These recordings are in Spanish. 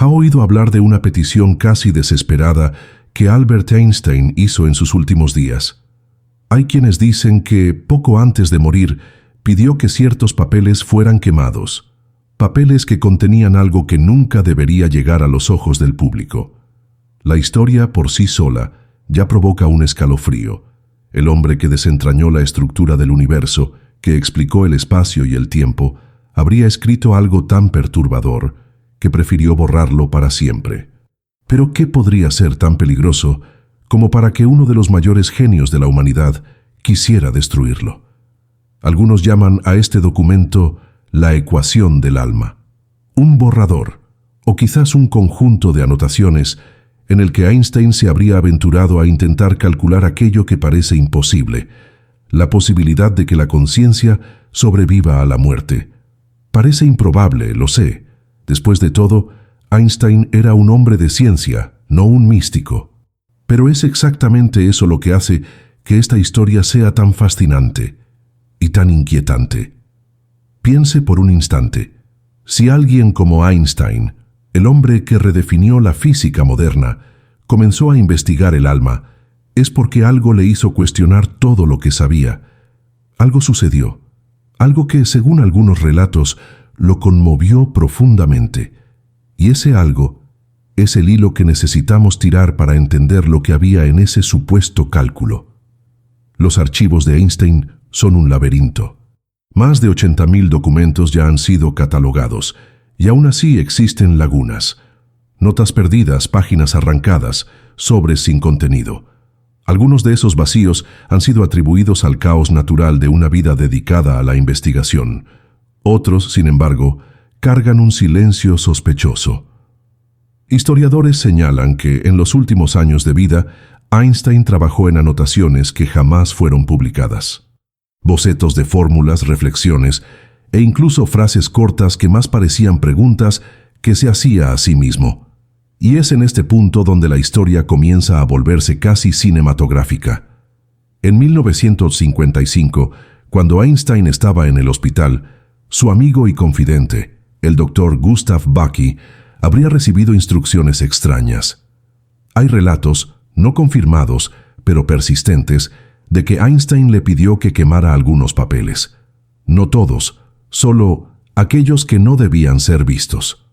Ha oído hablar de una petición casi desesperada que Albert Einstein hizo en sus últimos días. Hay quienes dicen que, poco antes de morir, pidió que ciertos papeles fueran quemados, papeles que contenían algo que nunca debería llegar a los ojos del público. La historia, por sí sola, ya provoca un escalofrío. El hombre que desentrañó la estructura del universo, que explicó el espacio y el tiempo, habría escrito algo tan perturbador que prefirió borrarlo para siempre. Pero ¿qué podría ser tan peligroso como para que uno de los mayores genios de la humanidad quisiera destruirlo? Algunos llaman a este documento la ecuación del alma, un borrador, o quizás un conjunto de anotaciones en el que Einstein se habría aventurado a intentar calcular aquello que parece imposible, la posibilidad de que la conciencia sobreviva a la muerte. Parece improbable, lo sé. Después de todo, Einstein era un hombre de ciencia, no un místico. Pero es exactamente eso lo que hace que esta historia sea tan fascinante y tan inquietante. Piense por un instante, si alguien como Einstein, el hombre que redefinió la física moderna, comenzó a investigar el alma, es porque algo le hizo cuestionar todo lo que sabía. Algo sucedió, algo que, según algunos relatos, lo conmovió profundamente. Y ese algo es el hilo que necesitamos tirar para entender lo que había en ese supuesto cálculo. Los archivos de Einstein son un laberinto. Más de 80.000 documentos ya han sido catalogados, y aún así existen lagunas. Notas perdidas, páginas arrancadas, sobres sin contenido. Algunos de esos vacíos han sido atribuidos al caos natural de una vida dedicada a la investigación. Otros, sin embargo, cargan un silencio sospechoso. Historiadores señalan que en los últimos años de vida, Einstein trabajó en anotaciones que jamás fueron publicadas. Bocetos de fórmulas, reflexiones e incluso frases cortas que más parecían preguntas que se hacía a sí mismo. Y es en este punto donde la historia comienza a volverse casi cinematográfica. En 1955, cuando Einstein estaba en el hospital, su amigo y confidente, el doctor Gustav Bucky, habría recibido instrucciones extrañas. Hay relatos, no confirmados, pero persistentes, de que Einstein le pidió que quemara algunos papeles. No todos, solo aquellos que no debían ser vistos.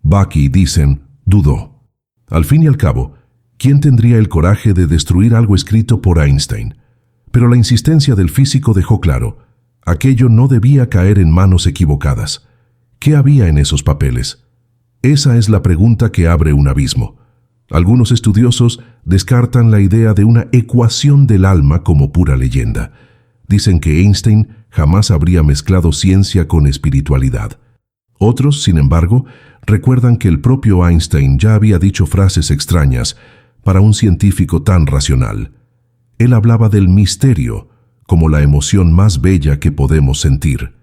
Bucky, dicen, dudó. Al fin y al cabo, ¿quién tendría el coraje de destruir algo escrito por Einstein? Pero la insistencia del físico dejó claro, aquello no debía caer en manos equivocadas. ¿Qué había en esos papeles? Esa es la pregunta que abre un abismo. Algunos estudiosos descartan la idea de una ecuación del alma como pura leyenda. Dicen que Einstein jamás habría mezclado ciencia con espiritualidad. Otros, sin embargo, recuerdan que el propio Einstein ya había dicho frases extrañas para un científico tan racional. Él hablaba del misterio como la emoción más bella que podemos sentir.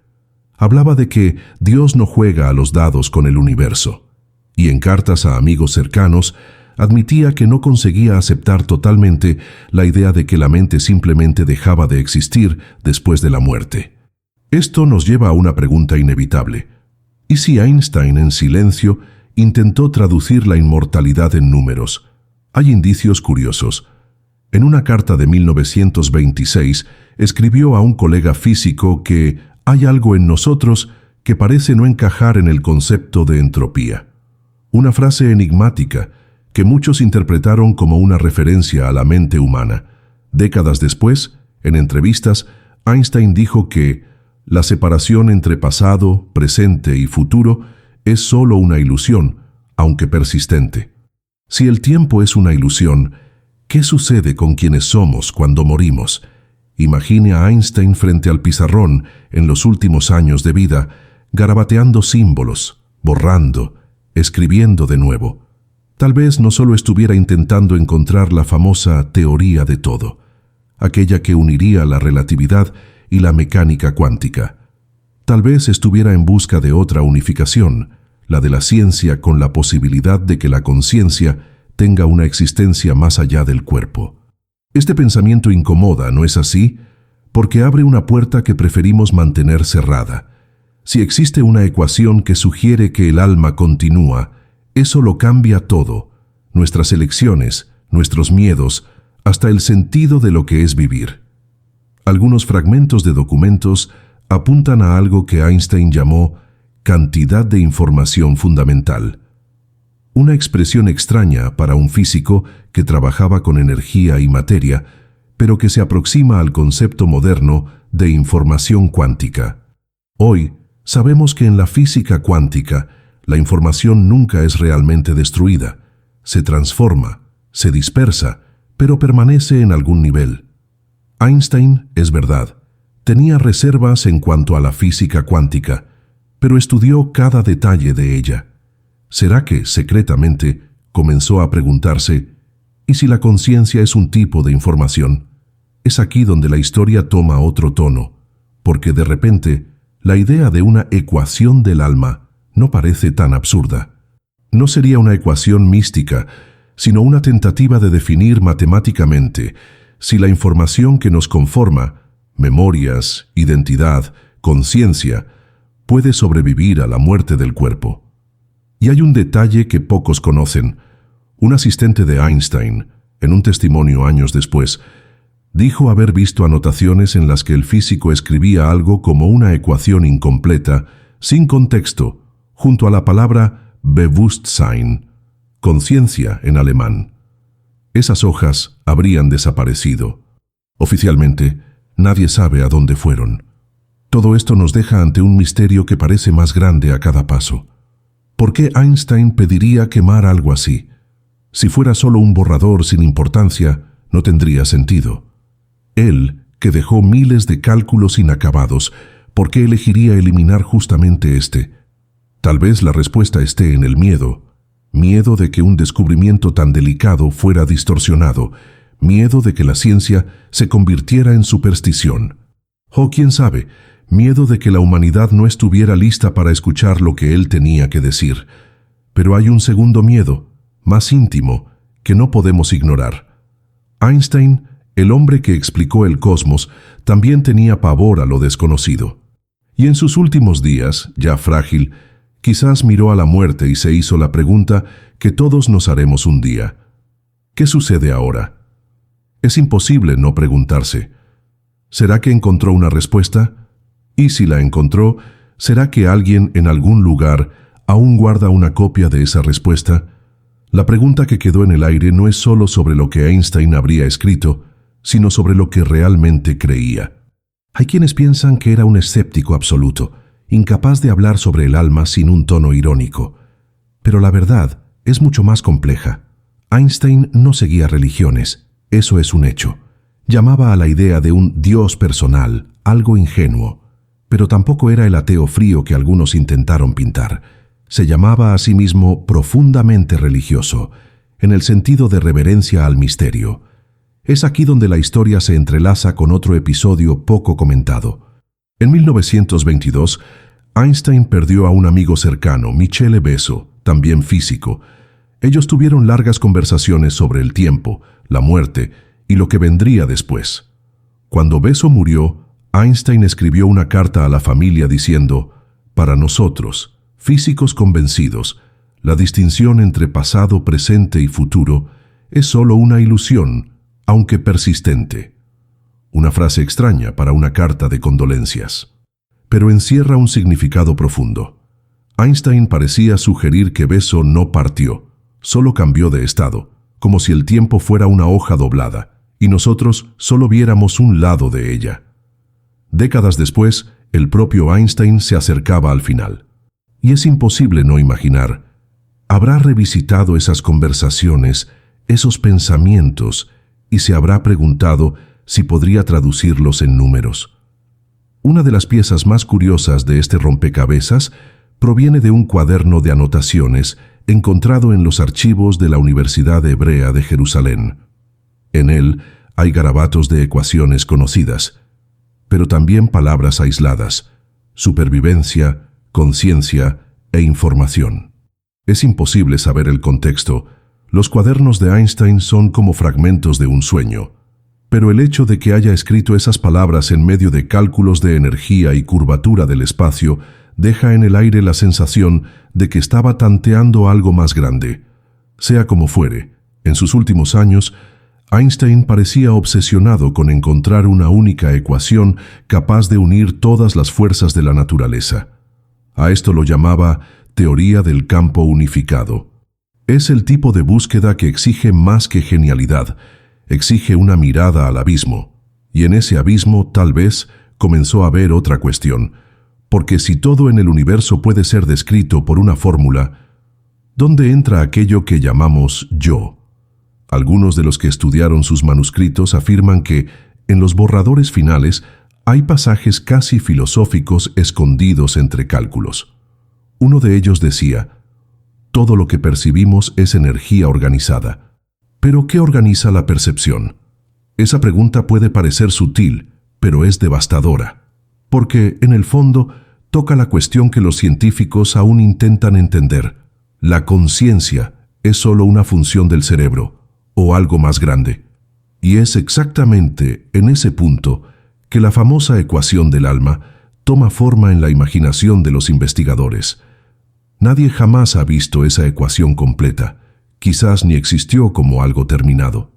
Hablaba de que Dios no juega a los dados con el universo. Y en cartas a amigos cercanos, admitía que no conseguía aceptar totalmente la idea de que la mente simplemente dejaba de existir después de la muerte. Esto nos lleva a una pregunta inevitable. ¿Y si Einstein, en silencio, intentó traducir la inmortalidad en números? Hay indicios curiosos. En una carta de 1926, escribió a un colega físico que hay algo en nosotros que parece no encajar en el concepto de entropía. Una frase enigmática que muchos interpretaron como una referencia a la mente humana. Décadas después, en entrevistas, Einstein dijo que la separación entre pasado, presente y futuro es solo una ilusión, aunque persistente. Si el tiempo es una ilusión, ¿qué sucede con quienes somos cuando morimos? Imagine a Einstein frente al pizarrón en los últimos años de vida, garabateando símbolos, borrando, escribiendo de nuevo. Tal vez no solo estuviera intentando encontrar la famosa teoría de todo, aquella que uniría la relatividad y la mecánica cuántica. Tal vez estuviera en busca de otra unificación, la de la ciencia con la posibilidad de que la conciencia tenga una existencia más allá del cuerpo. Este pensamiento incomoda, ¿no es así? Porque abre una puerta que preferimos mantener cerrada. Si existe una ecuación que sugiere que el alma continúa, Eso lo cambia todo, nuestras elecciones, nuestros miedos, hasta el sentido de lo que es vivir. Algunos fragmentos de documentos apuntan a algo que Einstein llamó cantidad de información fundamental. Una expresión extraña para un físico que trabajaba con energía y materia, pero que se aproxima al concepto moderno de información cuántica. Hoy, sabemos que en la física cuántica, la información nunca es realmente destruida. Se transforma, se dispersa, pero permanece en algún nivel. Einstein, es verdad, tenía reservas en cuanto a la física cuántica, pero estudió cada detalle de ella. ¿Será que, secretamente, comenzó a preguntarse, ¿y si la conciencia es un tipo de información? Es aquí donde la historia toma otro tono, porque de repente, la idea de una ecuación del alma no parece tan absurda. No sería una ecuación mística, sino una tentativa de definir matemáticamente si la información que nos conforma, memorias, identidad, conciencia, puede sobrevivir a la muerte del cuerpo. Y hay un detalle que pocos conocen. Un asistente de Einstein, en un testimonio años después, dijo haber visto anotaciones en las que el físico escribía algo como una ecuación incompleta, sin contexto, junto a la palabra Bewusstsein, conciencia en alemán. Esas hojas habrían desaparecido. Oficialmente, nadie sabe a dónde fueron. Todo esto nos deja ante un misterio que parece más grande a cada paso. ¿Por qué Einstein pediría quemar algo así? Si fuera solo un borrador sin importancia, no tendría sentido. Él, que dejó miles de cálculos inacabados, ¿por qué elegiría eliminar justamente este? Tal vez la respuesta esté en el miedo. Miedo de que un descubrimiento tan delicado fuera distorsionado. Miedo de que la ciencia se convirtiera en superstición. O quién sabe, miedo de que la humanidad no estuviera lista para escuchar lo que él tenía que decir. Pero hay un segundo miedo, más íntimo, que no podemos ignorar. Einstein, el hombre que explicó el cosmos, también tenía pavor a lo desconocido. Y en sus últimos días, ya frágil, quizás miró a la muerte y se hizo la pregunta que todos nos haremos un día. ¿Qué sucede ahora? Es imposible no preguntarse. ¿Será que encontró una respuesta? Y si la encontró, ¿será que alguien en algún lugar aún guarda una copia de esa respuesta? La pregunta que quedó en el aire no es solo sobre lo que Einstein habría escrito, sino sobre lo que realmente creía. Hay quienes piensan que era un escéptico absoluto, incapaz de hablar sobre el alma sin un tono irónico. Pero la verdad es mucho más compleja. Einstein no seguía religiones, eso es un hecho. Llamaba a la idea de un Dios personal algo ingenuo, pero tampoco era el ateo frío que algunos intentaron pintar. Se llamaba a sí mismo profundamente religioso, en el sentido de reverencia al misterio. Es aquí donde la historia se entrelaza con otro episodio poco comentado. En 1922, Einstein perdió a un amigo cercano, Michele Besso, también físico. Ellos tuvieron largas conversaciones sobre el tiempo, la muerte y lo que vendría después. Cuando Besso murió, Einstein escribió una carta a la familia diciendo: «Para nosotros, físicos convencidos, la distinción entre pasado, presente y futuro es solo una ilusión, aunque persistente». Una frase extraña para una carta de condolencias, pero encierra un significado profundo. Einstein parecía sugerir que Besso no partió, solo cambió de estado, como si el tiempo fuera una hoja doblada, y nosotros solo viéramos un lado de ella. Décadas después, el propio Einstein se acercaba al final. Y es imposible no imaginar. Habrá revisitado esas conversaciones, esos pensamientos, y se habrá preguntado si podría traducirlos en números. Una de las piezas más curiosas de este rompecabezas proviene de un cuaderno de anotaciones encontrado en los archivos de la Universidad Hebrea de Jerusalén. En él hay garabatos de ecuaciones conocidas, pero también palabras aisladas: supervivencia, conciencia e información. Es imposible saber el contexto. Los cuadernos de Einstein son como fragmentos de un sueño. Pero el hecho de que haya escrito esas palabras en medio de cálculos de energía y curvatura del espacio deja en el aire la sensación de que estaba tanteando algo más grande. Sea como fuere, en sus últimos años, Einstein parecía obsesionado con encontrar una única ecuación capaz de unir todas las fuerzas de la naturaleza. A esto lo llamaba teoría del campo unificado. Es el tipo de búsqueda que exige más que genialidad, exige una mirada al abismo, y en ese abismo, tal vez, comenzó a ver otra cuestión, porque si todo en el universo puede ser descrito por una fórmula, ¿dónde entra aquello que llamamos yo? Algunos de los que estudiaron sus manuscritos afirman que, en los borradores finales, hay pasajes casi filosóficos escondidos entre cálculos. Uno de ellos decía: todo lo que percibimos es energía organizada. ¿Pero qué organiza la percepción? Esa pregunta puede parecer sutil, pero es devastadora, porque, en el fondo, toca la cuestión que los científicos aún intentan entender. La conciencia es solo una función del cerebro, o algo más grande. Y es exactamente en ese punto que la famosa ecuación del alma toma forma en la imaginación de los investigadores. Nadie jamás ha visto esa ecuación completa, quizás ni existió como algo terminado.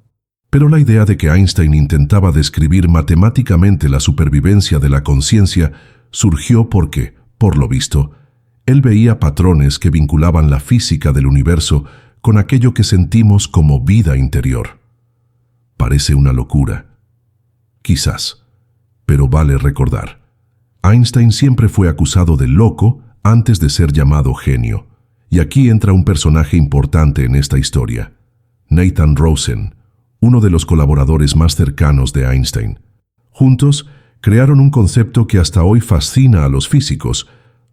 Pero la idea de que Einstein intentaba describir matemáticamente la supervivencia de la conciencia surgió porque, por lo visto, él veía patrones que vinculaban la física del universo con aquello que sentimos como vida interior. Parece una locura. Quizás, pero vale recordar. Einstein siempre fue acusado de loco antes de ser llamado genio. Y aquí entra un personaje importante en esta historia: Nathan Rosen, uno de los colaboradores más cercanos de Einstein. Juntos, crearon un concepto que hasta hoy fascina a los físicos: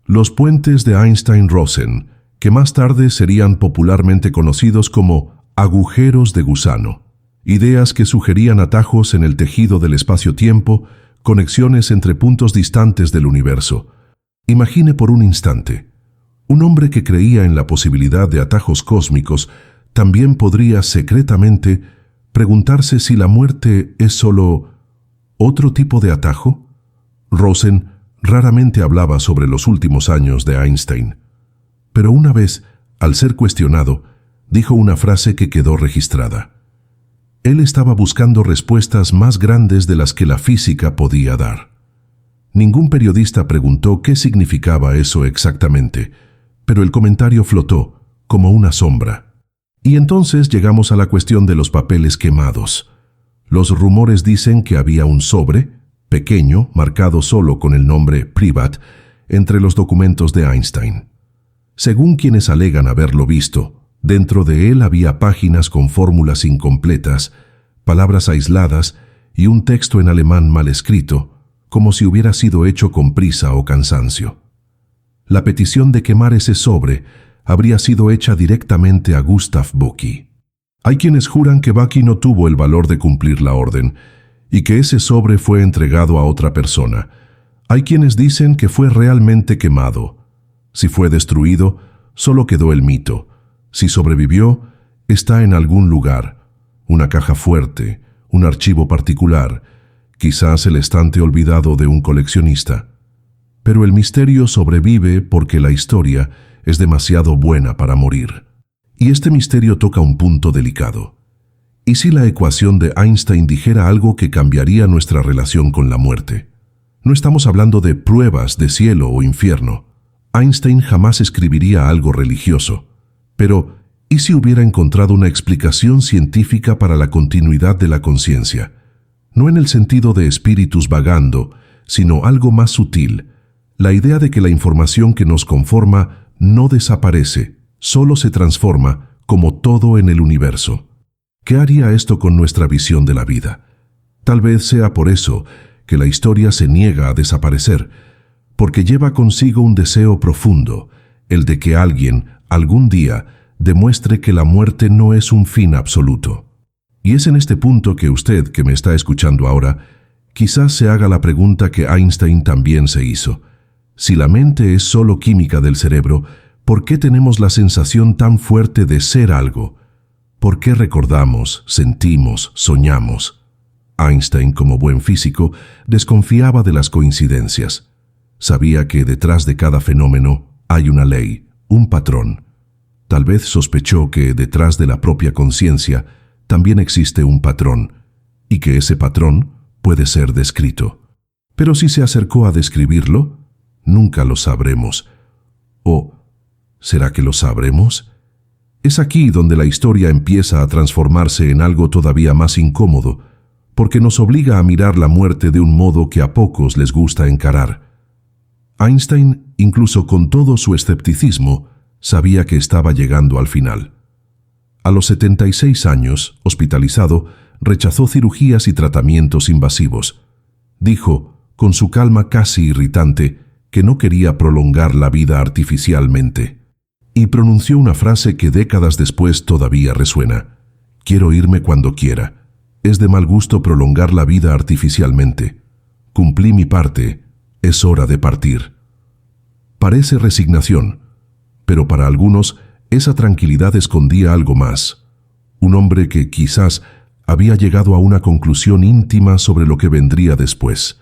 los puentes de Einstein-Rosen, que más tarde serían popularmente conocidos como agujeros de gusano. Ideas que sugerían atajos en el tejido del espacio-tiempo, conexiones entre puntos distantes del universo. Imagine por un instante, un hombre que creía en la posibilidad de atajos cósmicos también podría secretamente preguntarse si la muerte es solo otro tipo de atajo. Rosen raramente hablaba sobre los últimos años de Einstein, pero una vez, al ser cuestionado, dijo una frase que quedó registrada. Él estaba buscando respuestas más grandes de las que la física podía dar. Ningún periodista preguntó qué significaba eso exactamente, pero el comentario flotó, como una sombra. Y entonces llegamos a la cuestión de los papeles quemados. Los rumores dicen que había un sobre, pequeño, marcado solo con el nombre Privat, entre los documentos de Einstein. Según quienes alegan haberlo visto, dentro de él había páginas con fórmulas incompletas, palabras aisladas y un texto en alemán mal escrito, como si hubiera sido hecho con prisa o cansancio. La petición de quemar ese sobre habría sido hecha directamente a Gustav Bocchi. Hay quienes juran que Bocchi no tuvo el valor de cumplir la orden y que ese sobre fue entregado a otra persona. Hay quienes dicen que fue realmente quemado. Si fue destruido, solo quedó el mito. Si sobrevivió, está en algún lugar, una caja fuerte, un archivo particular, quizás el estante olvidado de un coleccionista. Pero el misterio sobrevive porque la historia es demasiado buena para morir. Y este misterio toca un punto delicado. ¿Y si la ecuación de Einstein dijera algo que cambiaría nuestra relación con la muerte? No estamos hablando de pruebas de cielo o infierno. Einstein jamás escribiría algo religioso. Pero, ¿y si hubiera encontrado una explicación científica para la continuidad de la conciencia? No en el sentido de espíritus vagando, sino algo más sutil, la idea de que la información que nos conforma no desaparece, solo se transforma, como todo en el universo. ¿Qué haría esto con nuestra visión de la vida? Tal vez sea por eso que la historia se niega a desaparecer, porque lleva consigo un deseo profundo, el de que alguien, algún día, demuestre que la muerte no es un fin absoluto. Y es en este punto que usted, que me está escuchando ahora, quizás se haga la pregunta que Einstein también se hizo. Si la mente es solo química del cerebro, ¿por qué tenemos la sensación tan fuerte de ser algo? ¿Por qué recordamos, sentimos, soñamos? Einstein, como buen físico, desconfiaba de las coincidencias. Sabía que detrás de cada fenómeno hay una ley, un patrón. Tal vez sospechó que detrás de la propia conciencia también existe un patrón, y que ese patrón puede ser descrito. Pero si se acercó a describirlo, nunca lo sabremos. ¿O será que lo sabremos? Es aquí donde la historia empieza a transformarse en algo todavía más incómodo, porque nos obliga a mirar la muerte de un modo que a pocos les gusta encarar. Einstein, incluso con todo su escepticismo, sabía que estaba llegando al final. A los 76 años, hospitalizado, rechazó cirugías y tratamientos invasivos. Dijo, con su calma casi irritante, que no quería prolongar la vida artificialmente. Y pronunció una frase que décadas después todavía resuena. Quiero irme cuando quiera. Es de mal gusto prolongar la vida artificialmente. Cumplí mi parte. Es hora de partir. Parece resignación, pero para algunos esa tranquilidad escondía algo más. Un hombre que quizás había llegado a una conclusión íntima sobre lo que vendría después.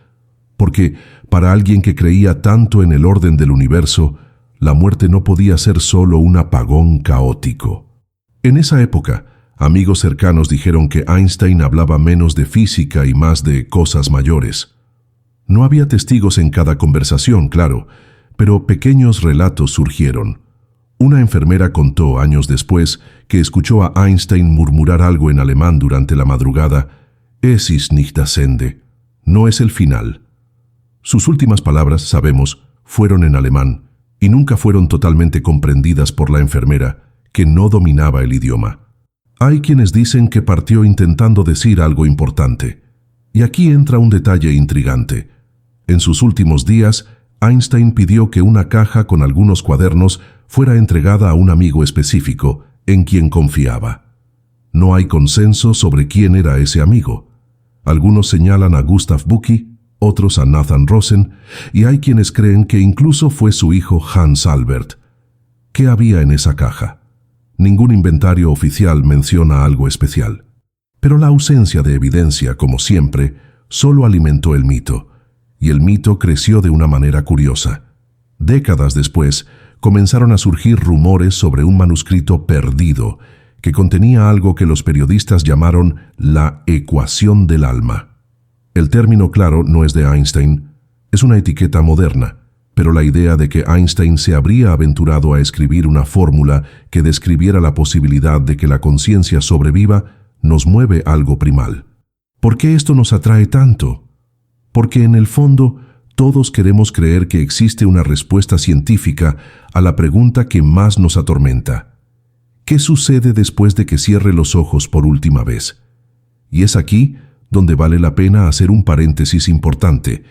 Porque para alguien que creía tanto en el orden del universo, la muerte no podía ser solo un apagón caótico. En esa época, amigos cercanos dijeron que Einstein hablaba menos de física y más de cosas mayores. No había testigos en cada conversación, claro, pero pequeños relatos surgieron. Una enfermera contó años después que escuchó a Einstein murmurar algo en alemán durante la madrugada: «Es ist nicht das Ende», no es el final. Sus últimas palabras, sabemos, fueron en alemán y nunca fueron totalmente comprendidas por la enfermera, que no dominaba el idioma. Hay quienes dicen que partió intentando decir algo importante. Y aquí entra un detalle intrigante. En sus últimos días, Einstein pidió que una caja con algunos cuadernos fuera entregada a un amigo específico, en quien confiaba. No hay consenso sobre quién era ese amigo. Algunos señalan a Gustav Bucki, otros a Nathan Rosen, y hay quienes creen que incluso fue su hijo Hans Albert. ¿Qué había en esa caja? Ningún inventario oficial menciona algo especial. Pero la ausencia de evidencia, como siempre, solo alimentó el mito, y el mito creció de una manera curiosa. Décadas después, comenzaron a surgir rumores sobre un manuscrito perdido, que contenía algo que los periodistas llamaron la ecuación del alma. El término, claro, no es de Einstein, es una etiqueta moderna, pero la idea de que Einstein se habría aventurado a escribir una fórmula que describiera la posibilidad de que la conciencia sobreviva nos mueve algo primal. ¿Por qué esto nos atrae tanto? Porque en el fondo todos queremos creer que existe una respuesta científica a la pregunta que más nos atormenta. ¿Qué sucede después de que cierre los ojos por última vez? Y es aquí donde vale la pena hacer un paréntesis importante.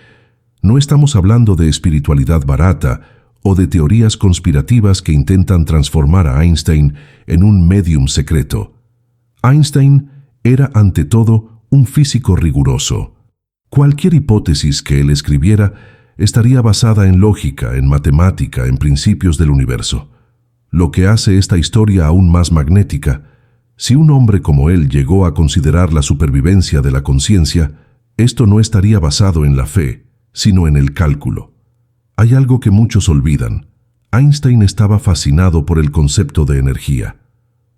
No estamos hablando de espiritualidad barata o de teorías conspirativas que intentan transformar a Einstein en un médium secreto. Einstein era ante todo un físico riguroso. Cualquier hipótesis que él escribiera estaría basada en lógica, en matemática, en principios del universo. Lo que hace esta historia aún más magnética. Si un hombre como él llegó a considerar la supervivencia de la conciencia, esto no estaría basado en la fe, sino en el cálculo. Hay algo que muchos olvidan. Einstein estaba fascinado por el concepto de energía.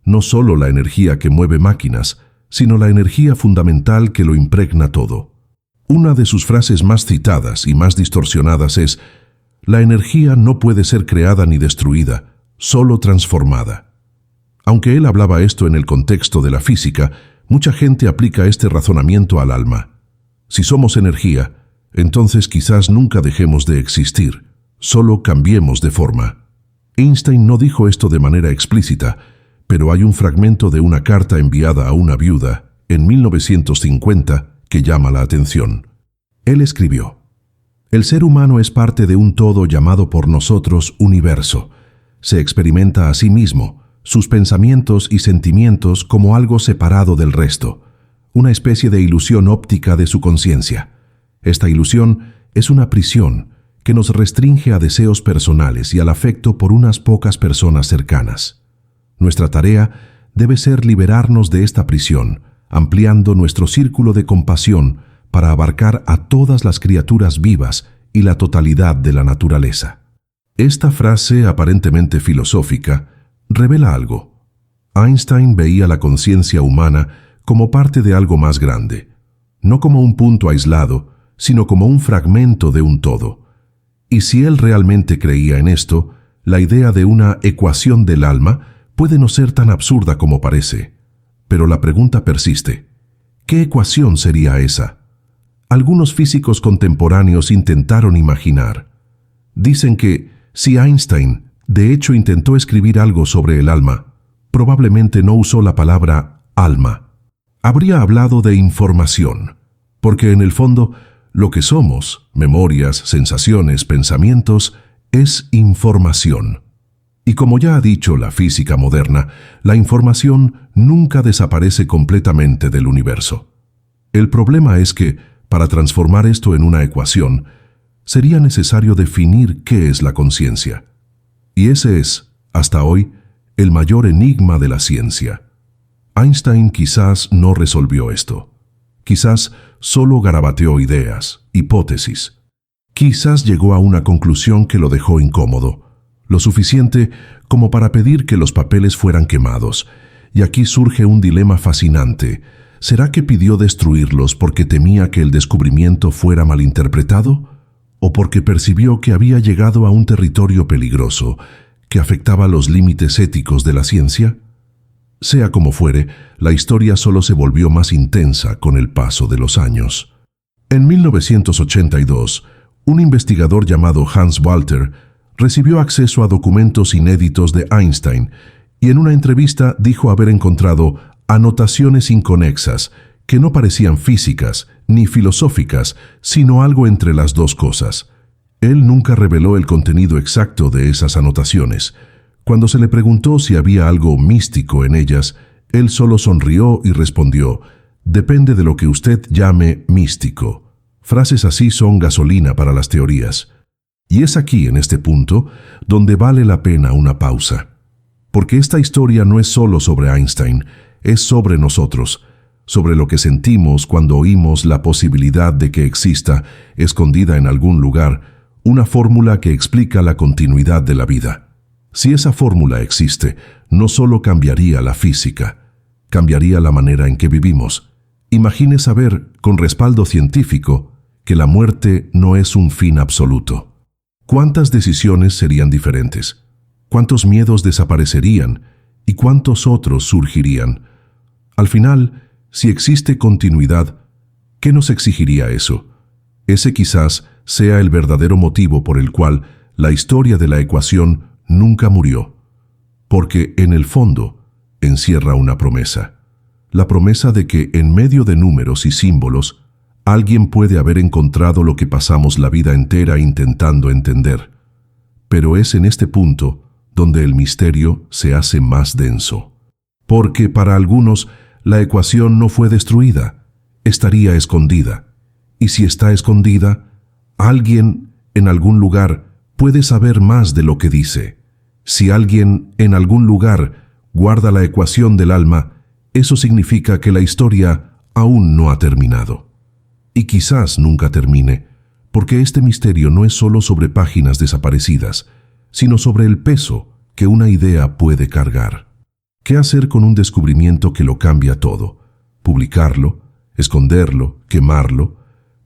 No solo la energía que mueve máquinas, sino la energía fundamental que lo impregna todo. Una de sus frases más citadas y más distorsionadas es: «La energía no puede ser creada ni destruida, solo transformada». Aunque él hablaba esto en el contexto de la física, mucha gente aplica este razonamiento al alma. Si somos energía, entonces quizás nunca dejemos de existir, solo cambiemos de forma. Einstein no dijo esto de manera explícita, pero hay un fragmento de una carta enviada a una viuda, en 1950, que llama la atención. Él escribió: «El ser humano es parte de un todo llamado por nosotros universo. Se experimenta a sí mismo, sus pensamientos y sentimientos como algo separado del resto, una especie de ilusión óptica de su conciencia. Esta ilusión es una prisión que nos restringe a deseos personales y al afecto por unas pocas personas cercanas. Nuestra tarea debe ser liberarnos de esta prisión, ampliando nuestro círculo de compasión para abarcar a todas las criaturas vivas y la totalidad de la naturaleza. Esta frase aparentemente filosófica revela algo. Einstein veía la conciencia humana como parte de algo más grande, no como un punto aislado, sino como un fragmento de un todo. Y si él realmente creía en esto, la idea de una ecuación del alma puede no ser tan absurda como parece. Pero la pregunta persiste. ¿Qué ecuación sería esa? Algunos físicos contemporáneos intentaron imaginar. Dicen que, si Einstein de hecho intentó escribir algo sobre el alma, probablemente no usó la palabra alma. Habría hablado de información, porque en el fondo, lo que somos, memorias, sensaciones, pensamientos, es información. Y como ya ha dicho la física moderna, la información nunca desaparece completamente del universo. El problema es que, para transformar esto en una ecuación, sería necesario definir qué es la conciencia. Y ese es, hasta hoy, el mayor enigma de la ciencia. Einstein quizás no resolvió esto. Quizás solo garabateó ideas, hipótesis. Quizás llegó a una conclusión que lo dejó incómodo, lo suficiente como para pedir que los papeles fueran quemados. Y aquí surge un dilema fascinante. ¿Será que pidió destruirlos porque temía que el descubrimiento fuera malinterpretado? ¿O porque percibió que había llegado a un territorio peligroso que afectaba los límites éticos de la ciencia? Sea como fuere, la historia solo se volvió más intensa con el paso de los años. En 1982, un investigador llamado Hans Walter recibió acceso a documentos inéditos de Einstein y en una entrevista dijo haber encontrado anotaciones inconexas que no parecían físicas ni filosóficas, sino algo entre las dos cosas. Él nunca reveló el contenido exacto de esas anotaciones. Cuando se le preguntó si había algo místico en ellas, él solo sonrió y respondió: «Depende de lo que usted llame místico». Frases así son gasolina para las teorías. Y es aquí, en este punto, donde vale la pena una pausa. Porque esta historia no es solo sobre Einstein, es sobre nosotros, sobre lo que sentimos cuando oímos la posibilidad de que exista, escondida en algún lugar, una fórmula que explica la continuidad de la vida. Si esa fórmula existe, no solo cambiaría la física, cambiaría la manera en que vivimos. Imagine saber, con respaldo científico, que la muerte no es un fin absoluto. ¿Cuántas decisiones serían diferentes? ¿Cuántos miedos desaparecerían? ¿Y cuántos otros surgirían? Al final, si existe continuidad, ¿qué nos exigiría eso? Ese quizás sea el verdadero motivo por el cual la historia de la ecuación nunca murió. Porque, en el fondo, encierra una promesa. La promesa de que, en medio de números y símbolos, alguien puede haber encontrado lo que pasamos la vida entera intentando entender. Pero es en este punto donde el misterio se hace más denso. Porque para algunos la ecuación no fue destruida, estaría escondida. Y si está escondida, alguien en algún lugar puede saber más de lo que dice. Si alguien en algún lugar guarda la ecuación del alma, eso significa que la historia aún no ha terminado. Y quizás nunca termine, porque este misterio no es solo sobre páginas desaparecidas, sino sobre el peso que una idea puede cargar. ¿Qué hacer con un descubrimiento que lo cambia todo? ¿Publicarlo? ¿Esconderlo? ¿Quemarlo?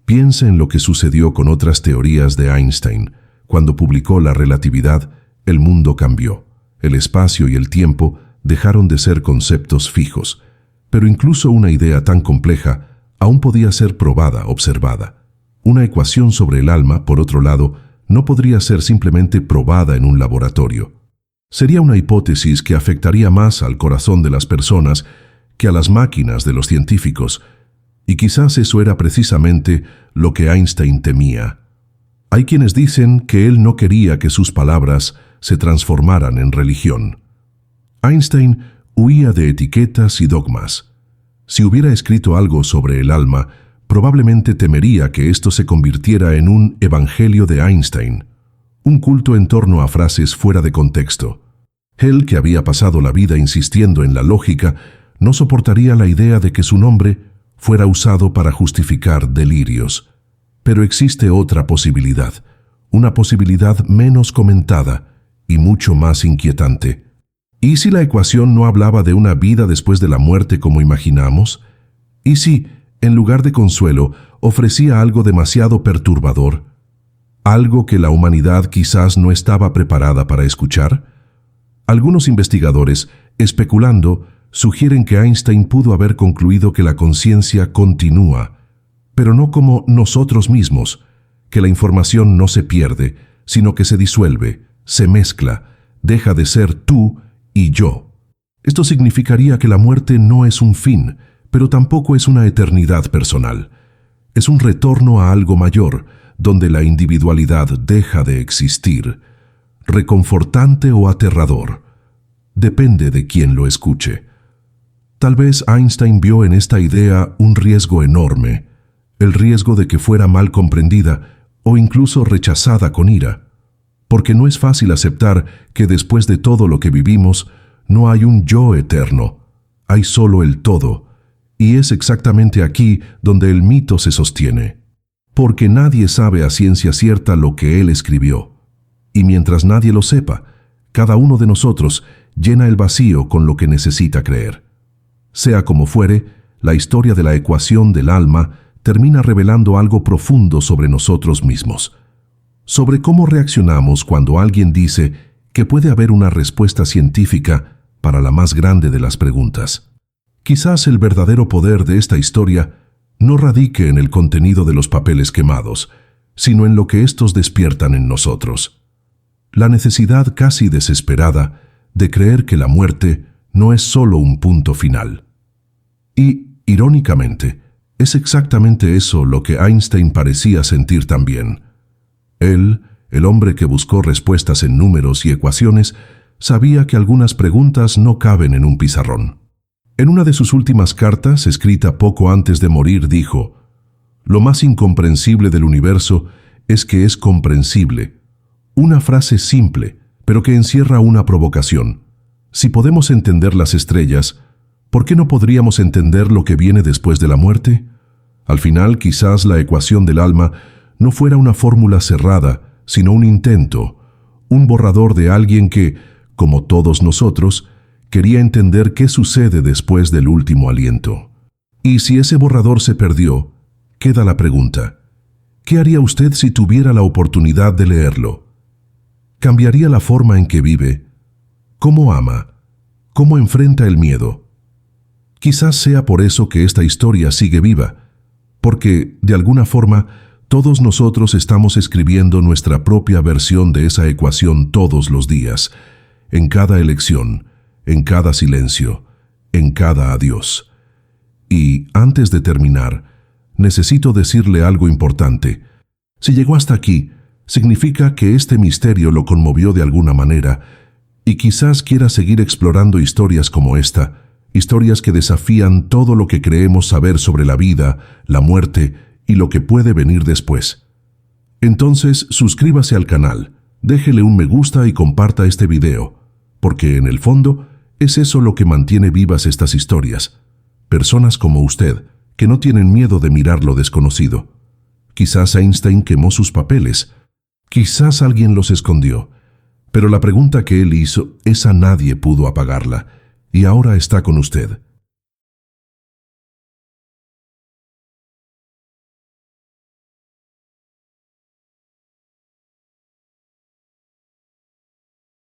Piensa en lo que sucedió con otras teorías de Einstein. Cuando publicó la relatividad, el mundo cambió. El espacio y el tiempo dejaron de ser conceptos fijos, pero incluso una idea tan compleja aún podía ser probada, observada. Una ecuación sobre el alma, por otro lado, no podría ser simplemente probada en un laboratorio. Sería una hipótesis que afectaría más al corazón de las personas que a las máquinas de los científicos, y quizás eso era precisamente lo que Einstein temía. Hay quienes dicen que él no quería que sus palabras se transformaran en religión. Einstein huía de etiquetas y dogmas. Si hubiera escrito algo sobre el alma, probablemente temería que esto se convirtiera en un evangelio de Einstein, un culto en torno a frases fuera de contexto. Él, que había pasado la vida insistiendo en la lógica, no soportaría la idea de que su nombre fuera usado para justificar delirios. Pero existe otra posibilidad, una posibilidad menos comentada y mucho más inquietante. ¿Y si la ecuación no hablaba de una vida después de la muerte como imaginamos? ¿Y si, en lugar de consuelo, ofrecía algo demasiado perturbador? ¿Algo que la humanidad quizás no estaba preparada para escuchar? Algunos investigadores, especulando, sugieren que Einstein pudo haber concluido que la conciencia continúa, pero no como nosotros mismos, que la información no se pierde, sino que se disuelve, se mezcla, deja de ser tú y yo. Esto significaría que la muerte no es un fin, pero tampoco es una eternidad personal. Es un retorno a algo mayor, donde la individualidad deja de existir. Reconfortante o aterrador. Depende de quién lo escuche. Tal vez Einstein vio en esta idea un riesgo enorme, el riesgo de que fuera mal comprendida o incluso rechazada con ira, porque no es fácil aceptar que después de todo lo que vivimos no hay un yo eterno, hay solo el todo, y es exactamente aquí donde el mito se sostiene, porque nadie sabe a ciencia cierta lo que él escribió, y mientras nadie lo sepa, cada uno de nosotros llena el vacío con lo que necesita creer. Sea como fuere, la historia de la ecuación del alma termina revelando algo profundo sobre nosotros mismos, sobre cómo reaccionamos cuando alguien dice que puede haber una respuesta científica para la más grande de las preguntas. Quizás el verdadero poder de esta historia no radique en el contenido de los papeles quemados, sino en lo que estos despiertan en nosotros. La necesidad casi desesperada de creer que la muerte no es solo un punto final. Y, irónicamente, es exactamente eso lo que Einstein parecía sentir también. Él, el hombre que buscó respuestas en números y ecuaciones, sabía que algunas preguntas no caben en un pizarrón. En una de sus últimas cartas, escrita poco antes de morir, dijo: «Lo más incomprensible del universo es que es comprensible». Una frase simple, pero que encierra una provocación. Si podemos entender las estrellas, ¿por qué no podríamos entender lo que viene después de la muerte? Al final, quizás la ecuación del alma no fuera una fórmula cerrada, sino un intento, un borrador de alguien que, como todos nosotros, quería entender qué sucede después del último aliento. Y si ese borrador se perdió, queda la pregunta: ¿qué haría usted si tuviera la oportunidad de leerlo? ¿Cambiaría la forma en que vive? ¿Cómo ama? ¿Cómo enfrenta el miedo? Quizás sea por eso que esta historia sigue viva, porque, de alguna forma, todos nosotros estamos escribiendo nuestra propia versión de esa ecuación todos los días, en cada elección, en cada silencio, en cada adiós. Y, antes de terminar, necesito decirle algo importante. Si llegó hasta aquí, significa que este misterio lo conmovió de alguna manera, y quizás quiera seguir explorando historias como esta, historias que desafían todo lo que creemos saber sobre la vida, la muerte y lo que puede venir después. Entonces, suscríbase al canal, déjele un me gusta y comparta este video, porque en el fondo es eso lo que mantiene vivas estas historias. Personas como usted, que no tienen miedo de mirar lo desconocido. Quizás Einstein quemó sus papeles, quizás alguien los escondió, pero la pregunta que él hizo, esa nadie pudo apagarla, y ahora está con usted.